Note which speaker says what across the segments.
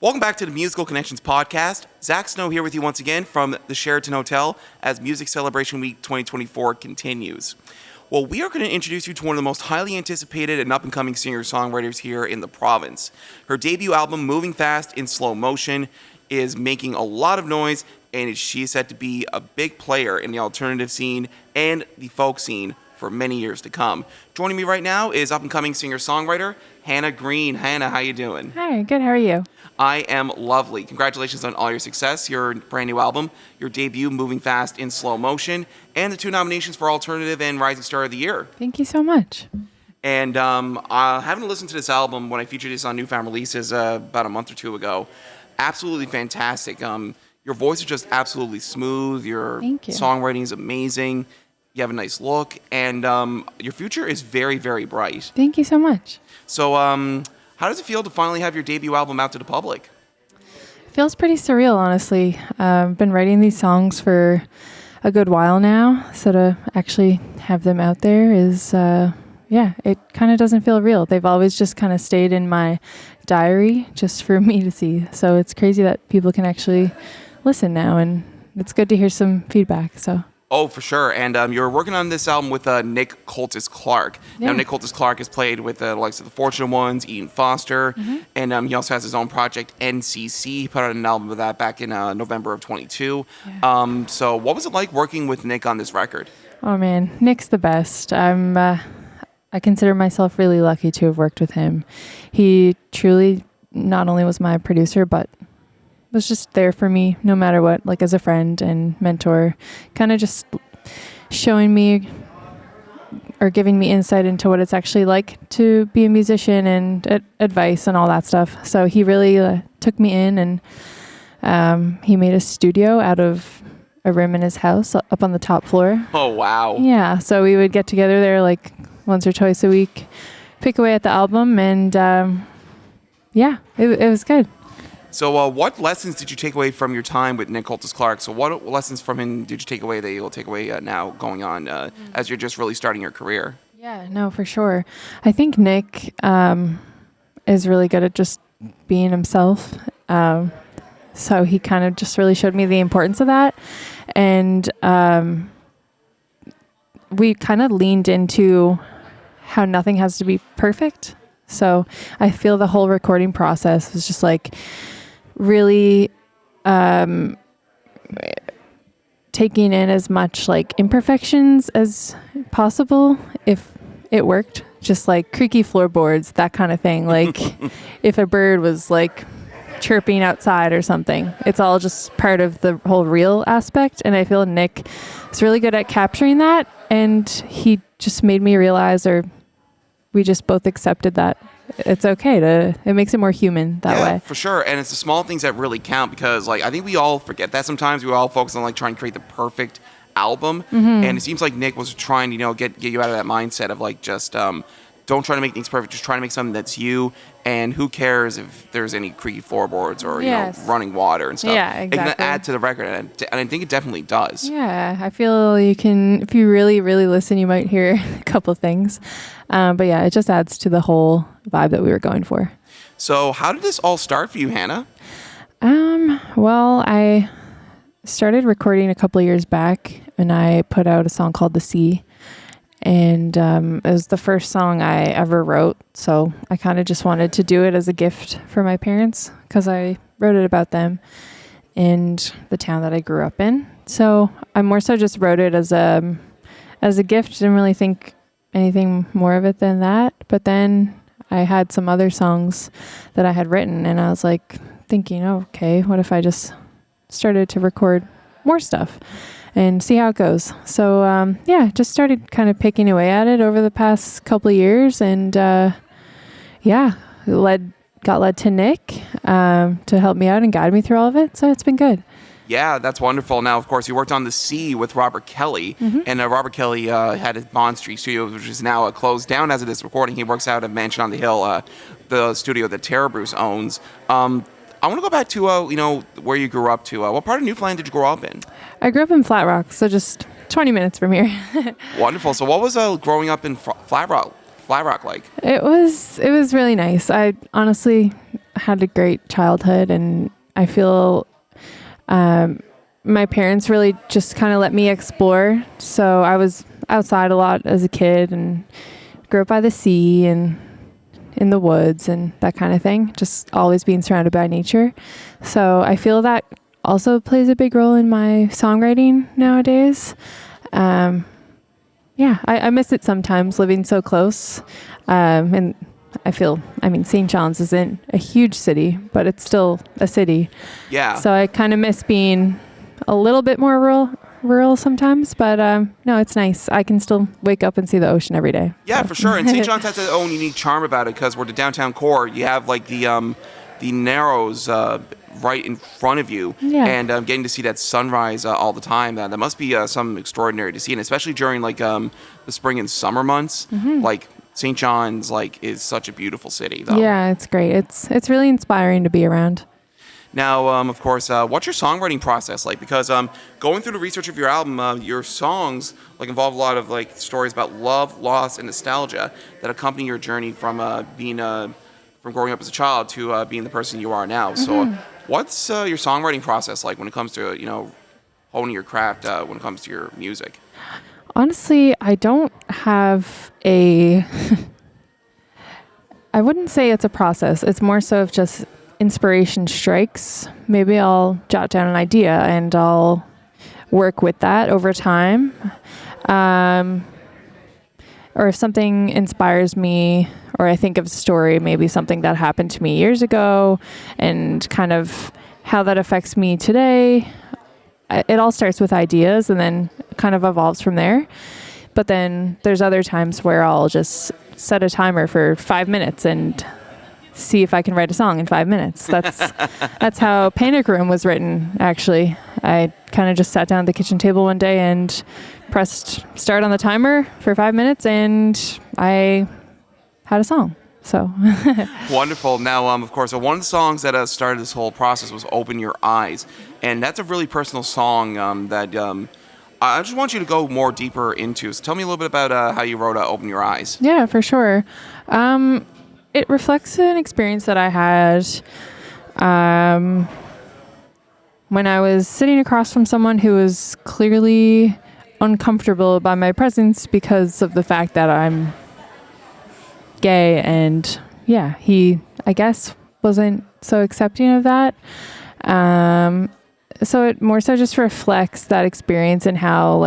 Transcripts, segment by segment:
Speaker 1: Welcome back to the Musical Connections podcast. Zach Snow here with you once again from the Sheraton Hotel as Music Celebration Week 2024 continues. Well, we are going to introduce you to one of the most highly anticipated and up-and-coming singer-songwriters here in the province. Her debut album, Moving Fast in Slow Motion, is making a lot of noise, and she is set to be a big player in the alternative scene and the folk scene for many years to come. Joining me right now is up-and-coming singer-songwriter Hannah Green. Hannah, how you doing?
Speaker 2: Hi, good. How are you?
Speaker 1: I am lovely. Congratulations on all your success, your brand new album, your debut, Moving Fast in Slow Motion, and the 2 nominations for Alternative and Rising Star of the Year.
Speaker 2: Thank you so much.
Speaker 1: And having listened to this album when I featured this on Newfound Releases about a month or 2 ago, absolutely fantastic. Your voice is just absolutely smooth. Your songwriting is amazing. You have a nice look, and your future is very, very bright.
Speaker 2: Thank you so much.
Speaker 1: So, how does it feel to finally have your debut album out to the public?
Speaker 2: It feels pretty surreal, honestly. I've been writing these songs for a good while now, so to actually have them out there is, it kind of doesn't feel real. They've always just kind of stayed in my diary just for me to see. So it's crazy that people can actually listen now, and it's good to hear some feedback. So.
Speaker 1: Oh, for sure. And you're working on this album with Nick Coltis-Clark. Yeah. Now, Nick Coltis-Clark has played with the likes of the Fortunate Ones, Ian Foster, and he also has his own project, NCC. He put out an album of that back in November of 22. Yeah. So what was it like working with Nick on this record?
Speaker 2: Oh, man. Nick's the best. I consider myself really lucky to have worked with him. He truly not only was my producer, but was just there for me no matter what, like as a friend and mentor, kind of just showing me or giving me insight into what it's actually like to be a musician and advice and all that stuff. So he really took me in, and he made a studio out of a room in his house up on the top floor.
Speaker 1: Oh, wow.
Speaker 2: Yeah, so we would get together there like once or twice a week, pick away at the album, and it was good.
Speaker 1: So what lessons did you take away from your time with Nick Coltis-Clark? So what lessons from him did you take away that you'll take away now going on as you're just really starting your career?
Speaker 2: Yeah, no, for sure. I think Nick is really good at just being himself. So he kind of just really showed me the importance of that. And we kind of leaned into how nothing has to be perfect. So I feel the whole recording process was just like really taking in as much like imperfections as possible if it worked, just like creaky floorboards, that kind of thing. Like if a bird was like chirping outside or something, it's all just part of the whole real aspect. And I feel Nick is really good at capturing that, and he just made me realize, or we just both accepted that it's okay it makes it more human that way.
Speaker 1: For sure. And it's the small things that really count, because like I think we all forget that sometimes. We all focus on like trying to create the perfect album. And it seems like Nick was trying to, get you out of that mindset of like just don't try to make things perfect, just try to make something that's you, and who cares if there's any creaky floorboards or running water and stuff. Yeah, exactly. It can add to the record, and I think it definitely does.
Speaker 2: Yeah, I feel you can, if you really, really listen, you might hear a couple things. But yeah, it just adds to the whole vibe that we were going for.
Speaker 1: So how did this all start for you, Hannah?
Speaker 2: Well, I started recording a couple of years back, and I put out a song called The Sea. And it was the first song I ever wrote, so I kind of just wanted to do it as a gift for my parents, because I wrote it about them and the town that I grew up in. So I more so just wrote it as a gift. Didn't really think anything more of it than that. But then I had some other songs that I had written, and I was like thinking, oh, okay, what if I just started to record more stuff and see how it goes. So, just started kind of picking away at it over the past couple of years, and got led to Nick to help me out and guide me through all of it. So it's been good.
Speaker 1: Yeah, that's wonderful. Now, of course, you worked on The Sea with Robert Kelly, and Robert Kelly had his Bond Street studio, which is now closed down as of this recording. He works out of Mansion on the Hill, the studio that Tara Bruce owns. I want to go back to, where you grew up to. What part of Newfoundland did you grow up in?
Speaker 2: I grew up in Flat Rock, so just 20 minutes from here.
Speaker 1: Wonderful. So what was growing up in Flat Rock like?
Speaker 2: It was really nice. I honestly, had a great childhood, and I feel my parents really just kind of let me explore. So I was outside a lot as a kid and grew up by the sea and in the woods and that kind of thing, just always being surrounded by nature. So I feel that also plays a big role in my songwriting nowadays. I miss it sometimes, living so close. And St. John's isn't a huge city, but it's still a city.
Speaker 1: Yeah.
Speaker 2: So I kind of miss being a little bit more rural sometimes, but no, it's nice. I can still wake up and see the ocean every day.
Speaker 1: Yeah, for sure. And St. John's has its own unique charm about it because we're the downtown core. You have like the Narrows right in front of you, and getting to see that sunrise all the time. That must be something extraordinary to see, and especially during like the spring and summer months. Like St. John's is such a beautiful city, though.
Speaker 2: Yeah, it's great. It's really inspiring to be around.
Speaker 1: Now, of course, what's your songwriting process like? Because going through the research of your album, your songs involve a lot of stories about love, loss, and nostalgia that accompany your journey from from growing up as a child to being the person you are now. So, what's your songwriting process like when it comes to honing your craft when it comes to your music?
Speaker 2: Honestly, I don't have I wouldn't say it's a process. It's more so of just inspiration strikes. Maybe I'll jot down an idea and I'll work with that over time. Or if something inspires me or I think of a story, maybe something that happened to me years ago and kind of how that affects me today. It all starts with ideas and then kind of evolves from there. But then there's other times where I'll just set a timer for 5 minutes and see if I can write a song in 5 minutes. That's how Panic Room was written, actually. I kind of just sat down at the kitchen table one day and pressed start on the timer for 5 minutes, and I had a song. So
Speaker 1: Wonderful. Now, of course, one of the songs that started this whole process was "Open Your Eyes," and that's a really personal song that I just want you to go more deeper into. So, tell me a little bit about how you wrote "Open Your Eyes."
Speaker 2: Yeah, for sure. It reflects an experience that I had when I was sitting across from someone who was clearly uncomfortable by my presence because of the fact that I'm gay, and he, I guess, wasn't so accepting of that. So it more so just reflects that experience and how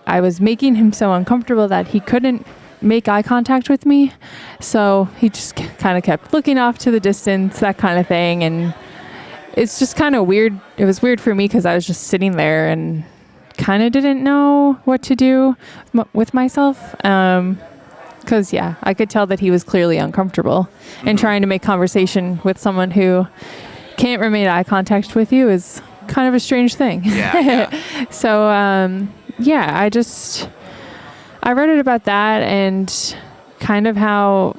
Speaker 2: I was making him so uncomfortable that he couldn't make eye contact with me. So he just kind of kept looking off to the distance, that kind of thing. And it's just kind of weird. It was weird for me because I was just sitting there and kind of didn't know what to do with myself. Because, I could tell that he was clearly uncomfortable. And trying to make conversation with someone who can't remain eye contact with you is kind of a strange thing. So, I wrote it about that and kind of how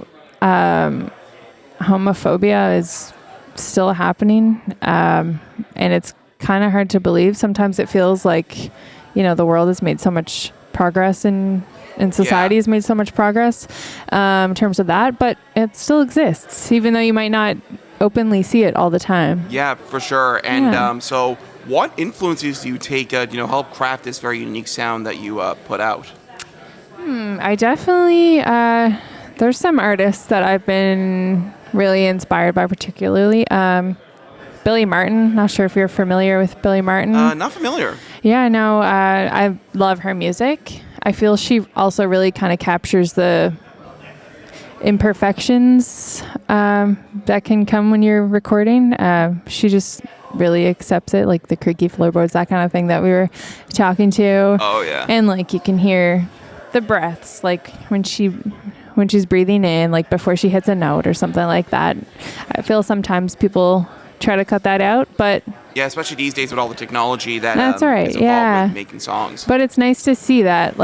Speaker 2: homophobia is still happening. And it's kind of hard to believe. Sometimes it feels like, the world has made so much progress and society has made so much progress in terms of that, but it still exists, even though you might not openly see it all the time.
Speaker 1: Yeah, for sure. And so what influences do you take help craft this very unique sound that you put out?
Speaker 2: I definitely, there's some artists that I've been really inspired by, particularly. Billy Martin, not sure if you're familiar with Billy Martin.
Speaker 1: Not familiar.
Speaker 2: Yeah, no, I love her music. I feel she also really kind of captures the imperfections that can come when you're recording. She just really accepts it, like the creaky floorboards, that kind of thing that we were talking to.
Speaker 1: Oh, yeah.
Speaker 2: And you can hear the breaths, when she's breathing in, before she hits a note or something like that. I feel sometimes people try to cut that out, but
Speaker 1: yeah, especially these days with all the technology that
Speaker 2: that's right.
Speaker 1: is involved with making songs.
Speaker 2: But it's nice to see that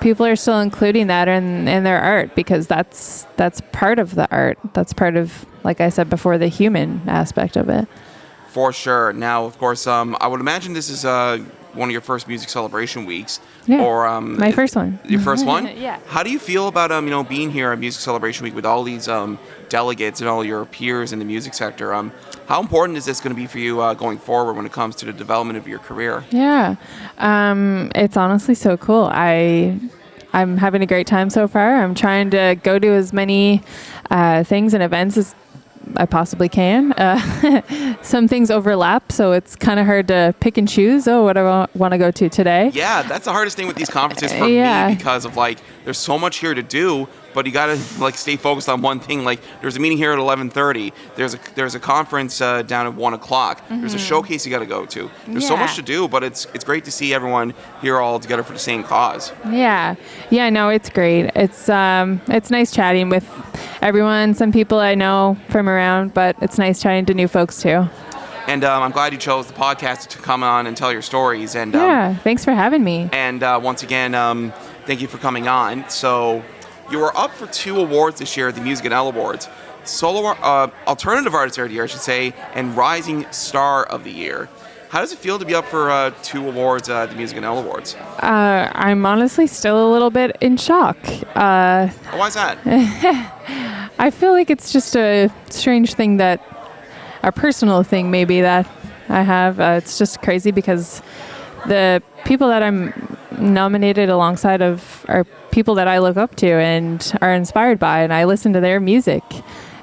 Speaker 2: people are still including that in their art, because that's part of the art. That's part of, like I said before, the human aspect of it.
Speaker 1: For sure. Now, of course, I would imagine this is one of your first music celebration weeks.
Speaker 2: Yeah,
Speaker 1: Or
Speaker 2: my first one.
Speaker 1: Your first one?
Speaker 2: Yeah.
Speaker 1: How do you feel about being here at Music Celebration Week with all these delegates and all your peers in the music sector? How important is this going to be for you going forward when it comes to the development of your career?
Speaker 2: Yeah, it's honestly so cool. I'm having a great time so far. I'm trying to go to as many things and events as I possibly can. Some things overlap, so it's kind of hard to pick and choose. Oh, what I want to go to today.
Speaker 1: Yeah, that's the hardest thing with these conferences for
Speaker 2: Yeah.
Speaker 1: me, because of there's so much here to do, but you gotta stay focused on one thing. There's a meeting here at 11:30. There's a conference down at 1:00. There's a showcase you gotta go to. There's so
Speaker 2: Yeah.
Speaker 1: much to do, but it's great to see everyone here all together for the same cause.
Speaker 2: Yeah. No, it's great. It's nice chatting with everyone. Some people I know from around, but it's nice chatting to new folks too.
Speaker 1: And I'm glad you chose the podcast to come on and tell your stories. And
Speaker 2: Yeah, thanks for having me.
Speaker 1: And once again, thank you for coming on. So you were up for 2 awards this year at the MusicNL Awards. Solo Alternative Artist of the Year, I should say, and Rising Star of the Year. How does it feel to be up for 2 awards at the MusicNL Awards?
Speaker 2: I'm honestly still a little bit in shock.
Speaker 1: Why is that?
Speaker 2: I feel like it's just a strange thing a personal thing maybe that I have. It's just crazy because the people that I'm nominated alongside of are people that I look up to and are inspired by, and I listen to their music.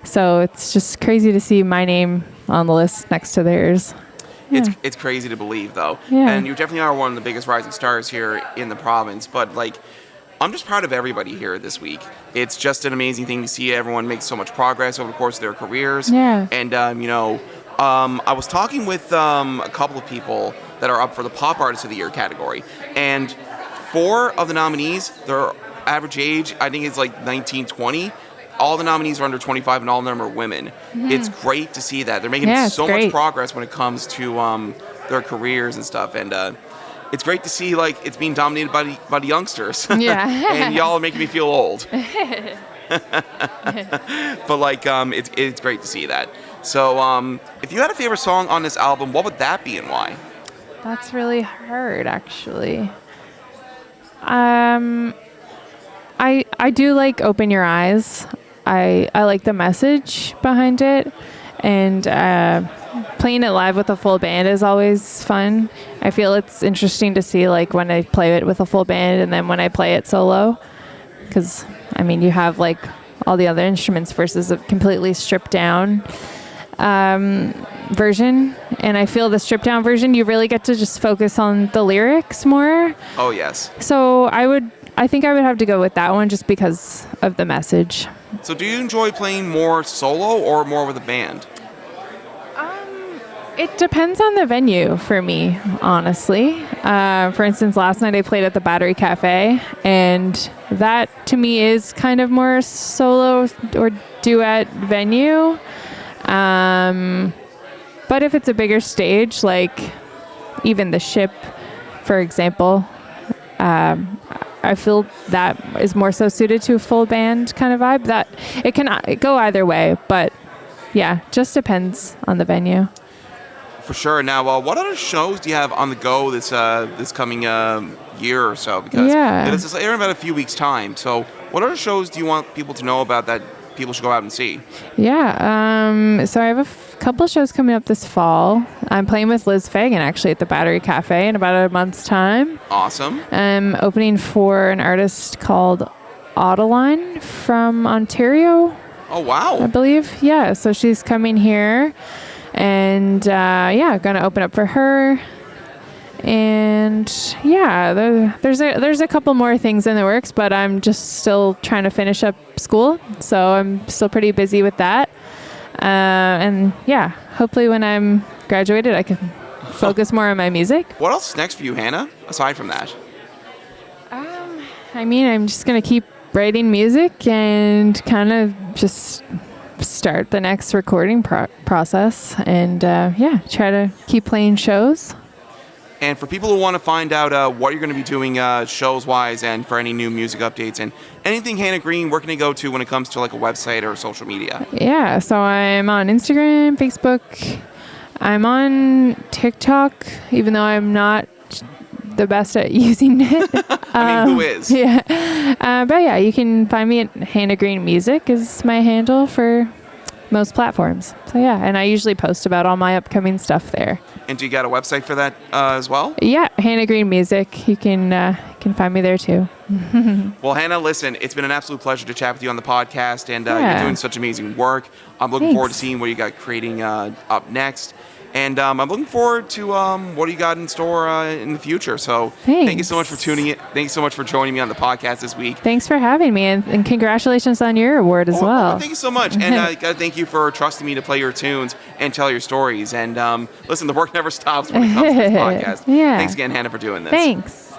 Speaker 2: So it's just crazy to see my name on the list next to theirs. Yeah.
Speaker 1: It's crazy to believe, though.
Speaker 2: Yeah.
Speaker 1: And you definitely are one of the biggest rising stars here in the province. But I'm just proud of everybody here this week. It's just an amazing thing to see everyone make so much progress over the course of their careers.
Speaker 2: Yeah.
Speaker 1: And I was talking with a couple of people that are up for the Pop Artist of the Year category, and 4 of the nominees, their average age I think is 19, 20. All the nominees are under 25, and all of them are women. It's great to see that. They're making so much progress when it comes to their careers and stuff. And it's great to see it's being dominated by the youngsters.
Speaker 2: Yeah.
Speaker 1: And y'all are making me feel old. But it's great to see that. So if you had a favorite song on this album, what would that be and why?
Speaker 2: That's really hard, actually. I do like Open Your Eyes. I like the message behind it, and playing it live with a full band is always fun. I feel it's interesting to see when I play it with a full band and then when I play it solo, because you have all the other instruments versus a completely stripped down version, and I feel the stripped down version you really get to just focus on the lyrics more.
Speaker 1: Oh yes.
Speaker 2: So I think I would have to go with that one just because of the message.
Speaker 1: So do you enjoy playing more solo or more with a band?
Speaker 2: It depends on the venue for me, honestly. For instance, last night I played at the Battery Cafe, and that to me is kind of more solo or duet venue. But if it's a bigger stage, even the Ship, for example, I feel that is more so suited to a full band kind of vibe. That it can go either way, but yeah, just depends on the venue.
Speaker 1: For sure. Now, what other shows do you have on the go this coming year or so? Because it's airing in about a few weeks' time. So what other shows do you want people to know about that people should go out and see?
Speaker 2: Yeah. So I have a couple shows coming up this fall. I'm playing with Liz Fagan actually at the Battery Cafe in about a month's time.
Speaker 1: Awesome.
Speaker 2: I'm opening for an artist called Autoline from Ontario.
Speaker 1: Oh, wow.
Speaker 2: I believe. Yeah. So she's coming here. And going to open up for her. And there's a couple more things in the works, but I'm just still trying to finish up school, so I'm still pretty busy with that. Hopefully when I'm graduated, I can focus more on my music.
Speaker 1: What else is next for you, Hannah? Aside from that,
Speaker 2: I'm just gonna keep writing music and kind of just start the next recording process and try to keep playing shows.
Speaker 1: And for people who want to find out what you're going to be doing shows-wise, and for any new music updates and anything Hannah Green, where can they go to when it comes to a website or social media?
Speaker 2: Yeah, so I'm on Instagram, Facebook. I'm on TikTok, even though I'm not the best at using it.
Speaker 1: I mean, who is?
Speaker 2: Yeah. But yeah, you can find me at Hannah Green Music is my handle for most platforms. So yeah, and I usually post about all my upcoming stuff there.
Speaker 1: And do you got a website for that as well?
Speaker 2: Yeah, Hannah Green Music. You can find me there too.
Speaker 1: Well, Hannah, listen, it's been an absolute pleasure to chat with you on the podcast, and you're doing such amazing work. I'm looking forward to seeing what you got creating up next. And I'm looking forward to what you got in store in the future. So thank you so much for tuning in. Thank you so much for joining me on the podcast this week.
Speaker 2: Thanks for having me, and congratulations on your award as well.
Speaker 1: Thank you so much. And I got to thank you for trusting me to play your tunes and tell your stories. And listen, the work never stops when it comes to this podcast.
Speaker 2: Yeah.
Speaker 1: Thanks again, Hannah, for doing this.
Speaker 2: Thanks.